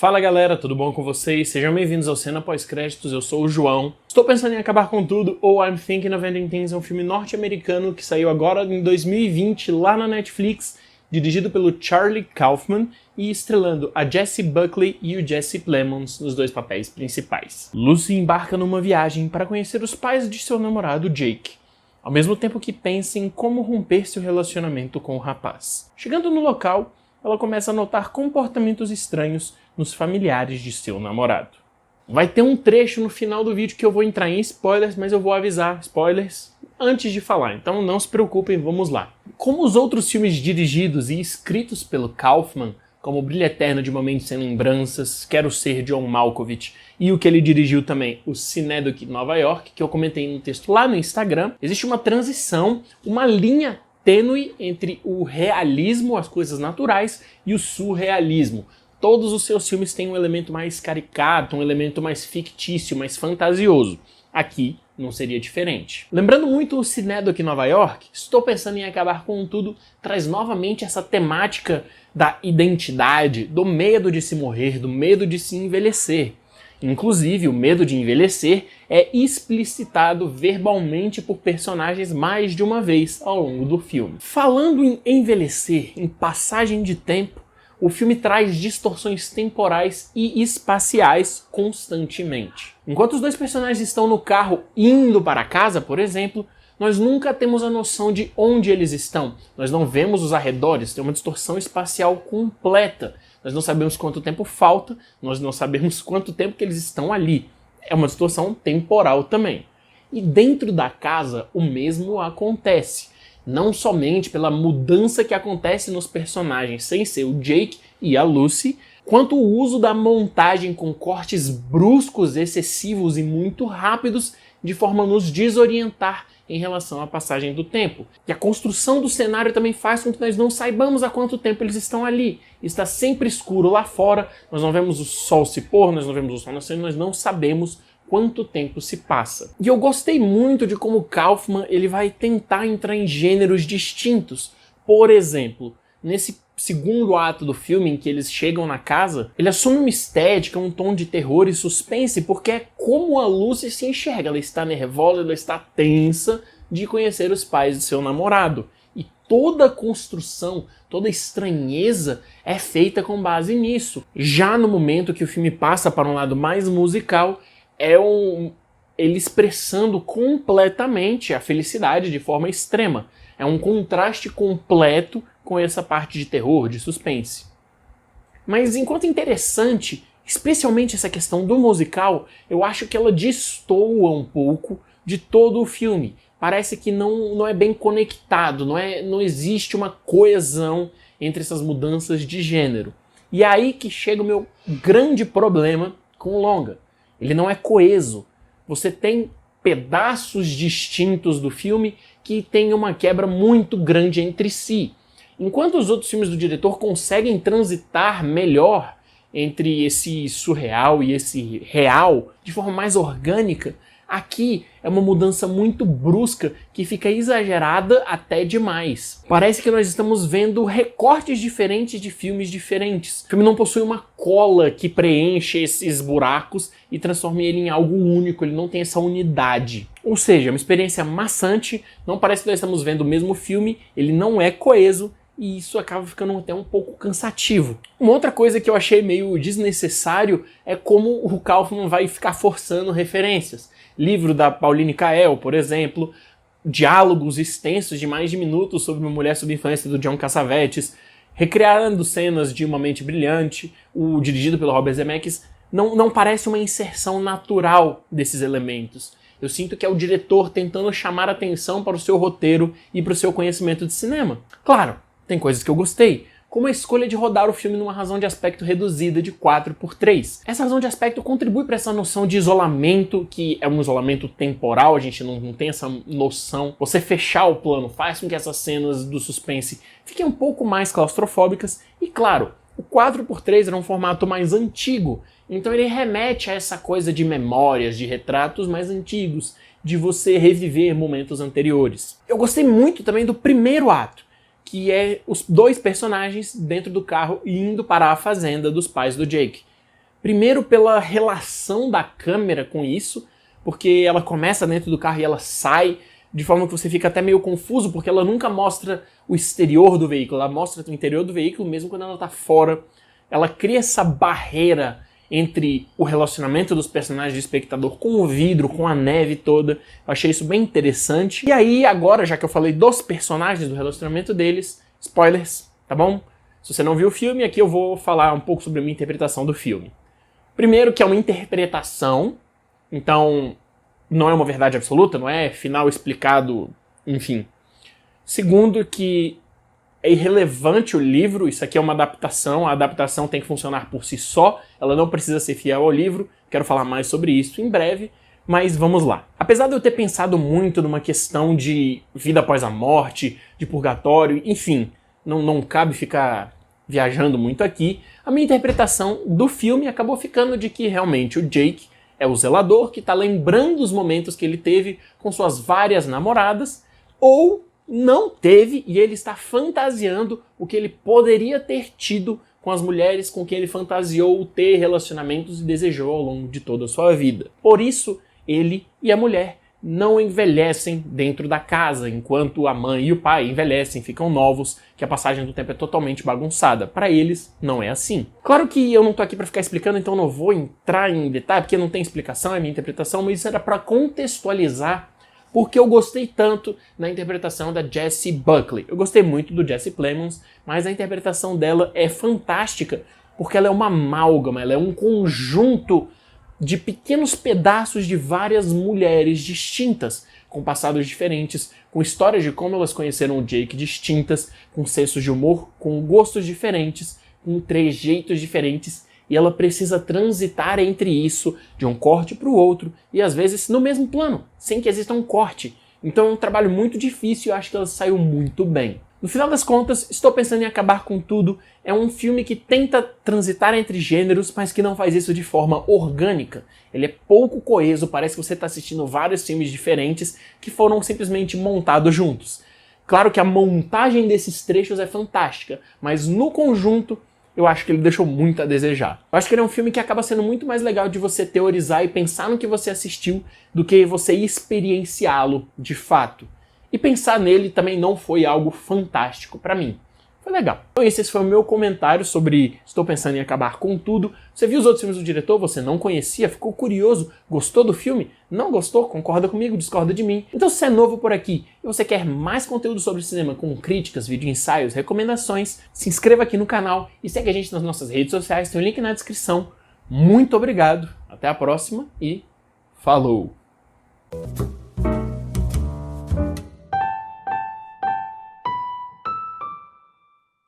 Fala galera, tudo bom com vocês? Sejam bem-vindos ao Cena Pós-Créditos, eu sou o João. Estou pensando em acabar com tudo, ou I'm Thinking of Ending Things, é um filme norte-americano que saiu agora em 2020 lá na Netflix, dirigido pelo Charlie Kaufman e estrelando a Jessie Buckley e o Jesse Plemons nos dois papéis principais. Lucy embarca numa viagem para conhecer os pais de seu namorado Jake, ao mesmo tempo que pensa em como romper seu relacionamento com o rapaz. Chegando no local, ela começa a notar comportamentos estranhos nos familiares de seu namorado. Vai ter um trecho no final do vídeo que eu vou entrar em spoilers, mas eu vou avisar spoilers antes de falar, então não se preocupem, vamos lá. Como os outros filmes dirigidos e escritos pelo Kaufman, como O Brilho Eterno de Uma Mente Sem Lembranças, Quero Ser John Malkovich e o que ele dirigiu também, o Cinedoc Nova York, que eu comentei no texto lá no Instagram, existe uma transição, uma linha tênue entre o realismo, as coisas naturais, e o surrealismo. Todos os seus filmes têm um elemento mais caricato, um elemento mais fictício, mais fantasioso. Aqui não seria diferente. Lembrando muito o Cinedoc Nova York, Estou Pensando em Acabar com Tudo traz novamente essa temática da identidade, do medo de se morrer, do medo de se envelhecer. Inclusive, o medo de envelhecer é explicitado verbalmente por personagens mais de uma vez ao longo do filme. Falando em envelhecer, em passagem de tempo, o filme traz distorções temporais e espaciais constantemente. Enquanto os dois personagens estão no carro indo para casa, por exemplo, nós nunca temos a noção de onde eles estão. Nós não vemos os arredores, tem uma distorção espacial completa. Nós não sabemos quanto tempo falta, nós não sabemos quanto tempo que eles estão ali. É uma distorção temporal também. E dentro da casa, o mesmo acontece. Não somente pela mudança que acontece nos personagens sem ser o Jake e a Lucy, quanto o uso da montagem com cortes bruscos, excessivos e muito rápidos, de forma a nos desorientar em relação à passagem do tempo. E a construção do cenário também faz com que nós não saibamos há quanto tempo eles estão ali. Está sempre escuro lá fora, nós não vemos o sol se pôr, nós não vemos o sol nascer, nós não sabemos quanto tempo se passa. E eu gostei muito de como Kaufman ele vai tentar entrar em gêneros distintos. Por exemplo, nesse segundo ato do filme em que eles chegam na casa, ele assume uma estética, um tom de terror e suspense, porque é como a Lucy se enxerga. Ela está nervosa, ela está tensa de conhecer os pais de seu namorado. E toda a construção, toda a estranheza é feita com base nisso. Já no momento que o filme passa para um lado mais musical, ele expressando completamente a felicidade de forma extrema. É um contraste completo com essa parte de terror, de suspense. Mas enquanto interessante, especialmente essa questão do musical, eu acho que ela destoa um pouco de todo o filme. Parece que não é bem conectado, não existe uma coesão entre essas mudanças de gênero. E é aí que chega o meu grande problema com o longa. Ele não é coeso. Você tem pedaços distintos do filme que tem uma quebra muito grande entre si. Enquanto os outros filmes do diretor conseguem transitar melhor entre esse surreal e esse real de forma mais orgânica, aqui é uma mudança muito brusca que fica exagerada até demais. Parece que nós estamos vendo recortes diferentes de filmes diferentes. O filme não possui uma cola que preenche esses buracos e transforme ele em algo único, ele não tem essa unidade. Ou seja, é uma experiência maçante, não parece que nós estamos vendo o mesmo filme, ele não é coeso, e isso acaba ficando até um pouco cansativo. Uma outra coisa que eu achei meio desnecessário é como o Kaufman vai ficar forçando referências. Livro da Pauline Kael, por exemplo, diálogos extensos de mais de minutos sobre Uma Mulher Sob Influência do John Cassavetes, recriando cenas de Uma Mente Brilhante, o dirigido pelo Robert Zemeckis, não parece uma inserção natural desses elementos. Eu sinto que é o diretor tentando chamar atenção para o seu roteiro e para o seu conhecimento de cinema. Claro, tem coisas que eu gostei, como a escolha de rodar o filme numa razão de aspecto reduzida de 4:3. Essa razão de aspecto contribui para essa noção de isolamento, que é um isolamento temporal, a gente não tem essa noção. Você fechar o plano faz com que essas cenas do suspense fiquem um pouco mais claustrofóbicas. E claro, o 4:3 era um formato mais antigo, então ele remete a essa coisa de memórias, de retratos mais antigos, de você reviver momentos anteriores. Eu gostei muito também do primeiro ato, que é os dois personagens dentro do carro indo para a fazenda dos pais do Jake. Primeiro pela relação da câmera com isso, porque ela começa dentro do carro e ela sai, de forma que você fica até meio confuso, porque ela nunca mostra o exterior do veículo, ela mostra o interior do veículo mesmo quando ela tá fora. Ela cria essa barreira entre o relacionamento dos personagens do espectador com o vidro, com a neve toda. Eu achei isso bem interessante. E aí, agora, já que eu falei dos personagens, do relacionamento deles, spoilers, tá bom? Se você não viu o filme, aqui eu vou falar um pouco sobre a minha interpretação do filme. Primeiro que é uma interpretação, então não é uma verdade absoluta, não é final explicado, enfim. Segundo que é irrelevante o livro, isso aqui é uma adaptação, a adaptação tem que funcionar por si só, ela não precisa ser fiel ao livro, quero falar mais sobre isso em breve, mas vamos lá. Apesar de eu ter pensado muito numa questão de vida após a morte, de purgatório, enfim, não cabe ficar viajando muito aqui, a minha interpretação do filme acabou ficando de que realmente o Jake é o zelador que está lembrando os momentos que ele teve com suas várias namoradas, ou não teve e ele está fantasiando o que ele poderia ter tido com as mulheres com quem ele fantasiou ter relacionamentos e desejou ao longo de toda a sua vida. Por isso, ele e a mulher não envelhecem dentro da casa, enquanto a mãe e o pai envelhecem, ficam novos, que a passagem do tempo é totalmente bagunçada. Para eles, não é assim. Claro que eu não tô aqui para ficar explicando, então não vou entrar em detalhe, porque não tem explicação, é minha interpretação, mas isso era para contextualizar porque eu gostei tanto na interpretação da Jessie Buckley. Eu gostei muito do Jesse Plemons, mas a interpretação dela é fantástica, porque ela é uma amálgama, ela é um conjunto de pequenos pedaços de várias mulheres distintas, com passados diferentes, com histórias de como elas conheceram o Jake distintas, com sensos de humor, com gostos diferentes, com trejeitos diferentes, e ela precisa transitar entre isso, de um corte para o outro, e às vezes no mesmo plano, sem que exista um corte. Então é um trabalho muito difícil e eu acho que ela saiu muito bem. No final das contas, estou pensando em acabar com tudo. É um filme que tenta transitar entre gêneros, mas que não faz isso de forma orgânica. Ele é pouco coeso, parece que você está assistindo vários filmes diferentes que foram simplesmente montados juntos. Claro que a montagem desses trechos é fantástica, mas no conjunto eu acho que ele deixou muito a desejar. Eu acho que ele é um filme que acaba sendo muito mais legal de você teorizar e pensar no que você assistiu do que você experienciá-lo de fato. E pensar nele também não foi algo fantástico pra mim. Foi legal. Então esse foi o meu comentário sobre Estou Pensando em Acabar com Tudo. Você viu os outros filmes do diretor? Você não conhecia? Ficou curioso? Gostou do filme? Não gostou? Concorda comigo? Discorda de mim? Então se você é novo por aqui e você quer mais conteúdo sobre cinema com críticas, vídeo ensaios, recomendações, se inscreva aqui no canal e segue a gente nas nossas redes sociais. Tem o link na descrição. Muito obrigado. Até a próxima e falou!